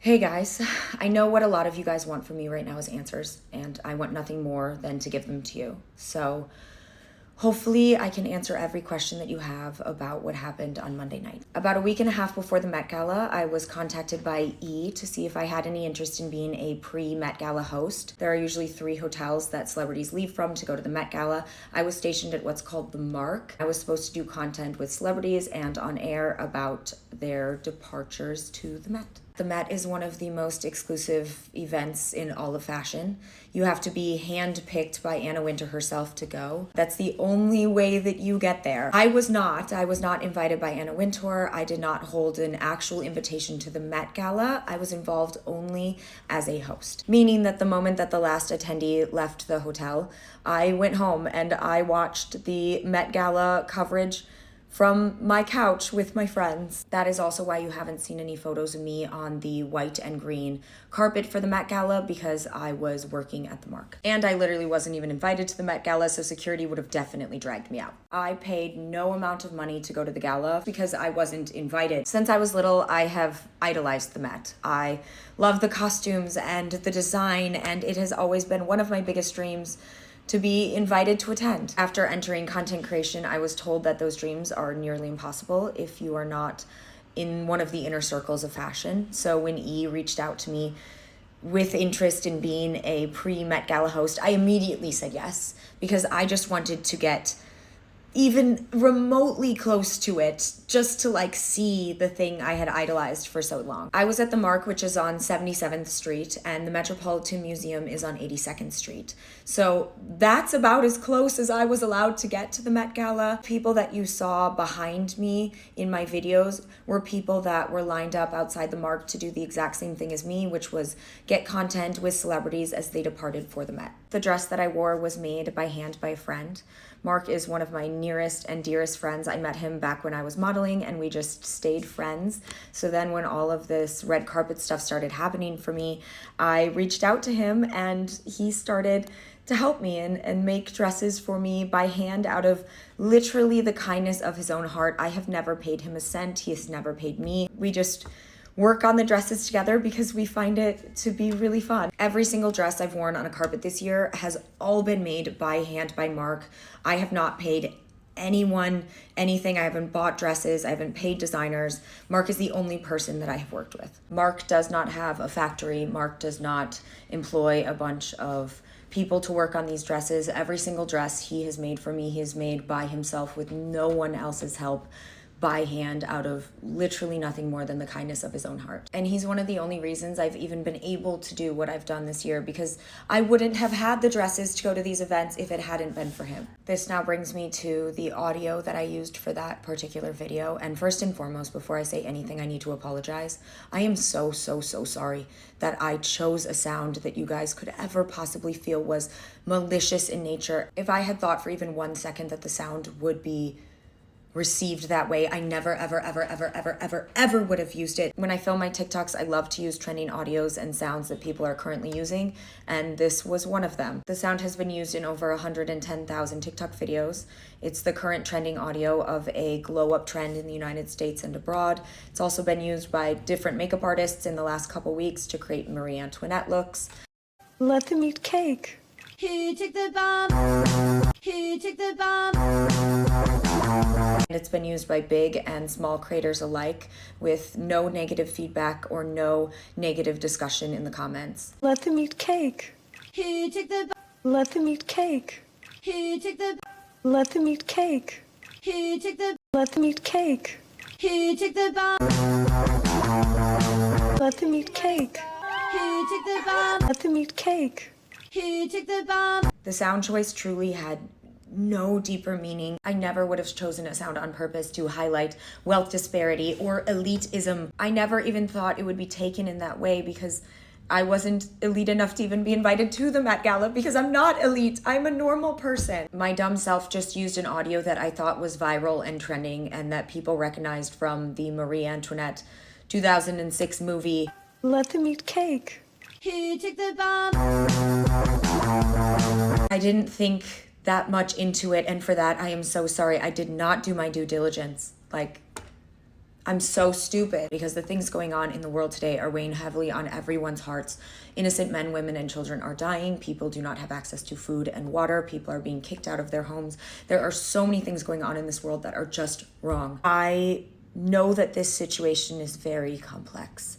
Hey guys, I know what a lot of you guys want from me right now is answers, and I want nothing more than to give them to you. So hopefully I can answer every question that you have about what happened on Monday night. About a week and a half before the Met Gala, I was contacted by E! To see if I had any interest in being a pre-Met Gala host. There are usually 3 hotels that celebrities leave from to go to the Met Gala. I was stationed at what's called the Mark. I was supposed to do content with celebrities and on air about their departures to the Met. The Met is one of the most exclusive events in all of fashion. You have to be handpicked by Anna Wintour herself to go. That's the only way that you get there. I was not invited by Anna Wintour. I did not hold an actual invitation to the Met Gala. I was involved only as a host, meaning that the moment that the last attendee left the hotel, I went home and I watched the Met Gala coverage from my couch with my friends. That is also why you haven't seen any photos of me on the white and green carpet for the Met Gala, because I was working at the Mark. And I literally wasn't even invited to the Met Gala, so security would have definitely dragged me out. I paid no amount of money to go to the gala because I wasn't invited. Since I was little, I have idolized the Met. I love the costumes and the design, and it has always been one of my biggest dreams to be invited to attend. After entering content creation, I was told that those dreams are nearly impossible if you are not in one of the inner circles of fashion. So when E! reached out to me with interest in being a pre-Met Gala host, I immediately said yes, because I just wanted to get even remotely close to it, just to see the thing I had idolized for so long. I was at the Mark, which is on 77th Street, and the Metropolitan Museum is on 82nd Street. So that's about as close as I was allowed to get to the Met Gala. People that you saw behind me in my videos were people that were lined up outside the Mark to do the exact same thing as me, which was get content with celebrities as they departed for the Met. The dress that I wore was made by hand by a friend. Mark is one of my nearest and dearest friends. I met him back when I was modeling and we just stayed friends. So then when all of this red carpet stuff started happening for me, I reached out to him and he started to help me and make dresses for me by hand out of literally the kindness of his own heart. I have never paid him a cent. He has never paid me. We just work on the dresses together because we find it to be really fun. Every single dress I've worn on a carpet this year has all been made by hand by Mark. I have not paid anyone anything. I haven't bought dresses. I haven't paid designers. Mark is the only person that I have worked with. Mark does not have a factory. Mark does not employ a bunch of people to work on these dresses. Every single dress he has made for me, he has made by himself with no one else's help, by hand, out of literally nothing more than the kindness of his own heart. And he's one of the only reasons I've even been able to do what I've done this year, because I wouldn't have had the dresses to go to these events if it hadn't been for him. This now brings me to the audio that I used for that particular video. And first and foremost, before I say anything, I need to apologize. I am so sorry that I chose a sound that you guys could ever possibly feel was malicious in nature. If I had thought for even 1 second that the sound would be received that way, I never, ever would have used it. When I film my TikToks, I love to use trending audios and sounds that people are currently using, and this was one of them. The sound has been used in over 110,000 TikTok videos. It's the current trending audio of a glow-up trend in the United States and abroad. It's also been used by different makeup artists in the last couple weeks to create Marie Antoinette looks. Let them eat cake. Who took the bomb? Who took the bomb? It's been used by big and small creators alike, with no negative feedback or no negative discussion in the comments. Let them eat cake. Who took the bomb? Let them eat cake. Who took the bomb? Let them eat cake. Who took the Let them eat cake. Who took the bomb? Let them eat cake. Who took the bomb? Let them eat cake. Who took the bomb? The sound choice truly had no deeper meaning. I never would have chosen a sound on purpose to highlight wealth disparity or elitism. I never even thought it would be taken in that way, because I wasn't elite enough to even be invited to the Met Gala, because I'm not elite. I'm a normal person. My dumb self just used an audio that I thought was viral and trending and that people recognized from the Marie Antoinette 2006 movie. Let them eat cake. Who took the bomb? I didn't think that much into it, and for that I am so sorry. I did not do my due diligence. I'm so stupid because the things going on in the world today are weighing heavily on everyone's hearts. Innocent men, women, and children are dying. People do not have access to food and water. People are being kicked out of their homes. There are so many things going on in this world that are just wrong. I know that this situation is very complex.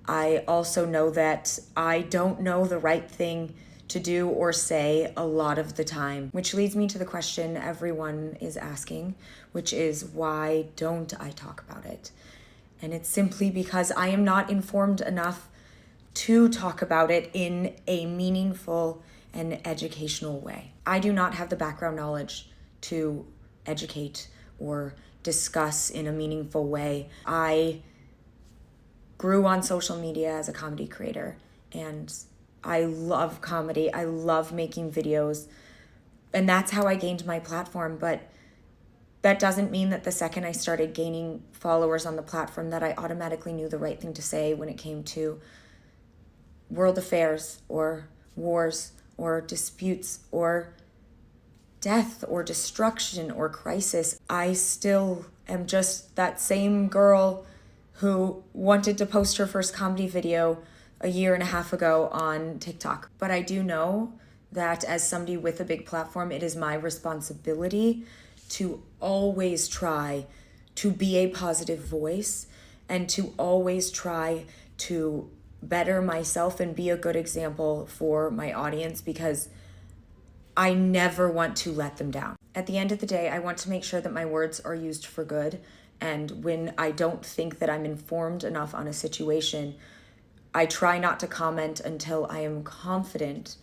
I also know that I don't know the right thing to do or say a lot of the time, which leads me to the question everyone is asking, which is, why don't I talk about it? And it's simply because I am not informed enough to talk about it in a meaningful and educational way. I do not have the background knowledge to educate or discuss in a meaningful way. I grew on social media as a comedy creator, and I love comedy. I love making videos, and that's how I gained my platform. But that doesn't mean that the second I started gaining followers on the platform that I automatically knew the right thing to say when it came to world affairs or wars or disputes or death or destruction or crisis. I still am just that same girl who wanted to post her first comedy video a year and a half ago on TikTok. But I do know that as somebody with a big platform, it is my responsibility to always try to be a positive voice and to always try to better myself and be a good example for my audience, because I never want to let them down. At the end of the day, I want to make sure that my words are used for good. And when I don't think that I'm informed enough on a situation, I try not to comment until I am confident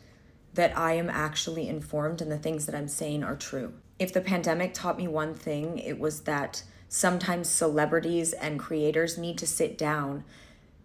that I am actually informed and the things that I'm saying are true. If the pandemic taught me one thing, it was that sometimes celebrities and creators need to sit down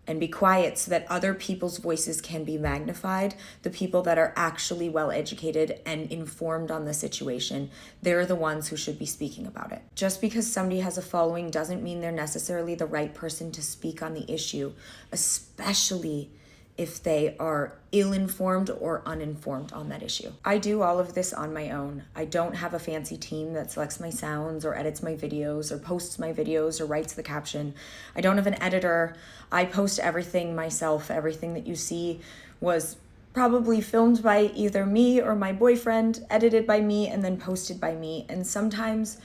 and be quiet so that other people's voices can be magnified. The people that are actually well educated and informed on the situation, they're the ones who should be speaking about it. Just because somebody has a following doesn't mean they're necessarily the right person to speak on the issue, especially if they are ill-informed or uninformed on that issue. I do all of this on my own. I don't have a fancy team that selects my sounds or edits my videos or posts my videos or writes the caption. I don't have an editor. I post everything myself. Everything that you see was probably filmed by either me or my boyfriend, edited by me, and then posted by me. And sometimes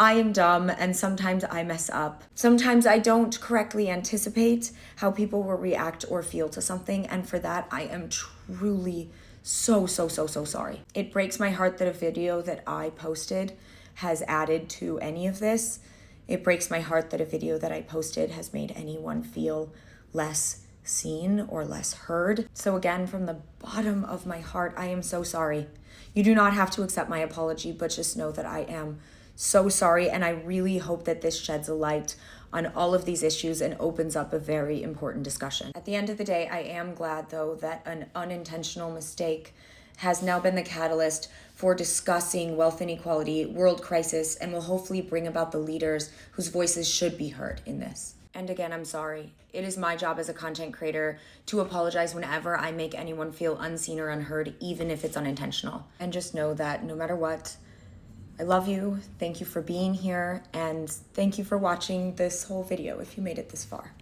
I am dumb and sometimes I mess up. Sometimes I don't correctly anticipate how people will react or feel to something, and for that I am truly so sorry. It breaks my heart that a video that I posted has added to any of this. It breaks my heart that a video that I posted has made anyone feel less seen or less heard. So again, from the bottom of my heart, I am so sorry. You do not have to accept my apology, but just know that I am so sorry, and I really hope that this sheds a light on all of these issues and opens up a very important discussion. At the end of the day, I am glad, though, that an unintentional mistake has now been the catalyst for discussing wealth inequality, world crisis, and will hopefully bring about the leaders whose voices should be heard in this. And again, I'm sorry. It is my job as a content creator to apologize whenever I make anyone feel unseen or unheard, even if it's unintentional. And just know that no matter what, I love you, thank you for being here, and thank you for watching this whole video if you made it this far.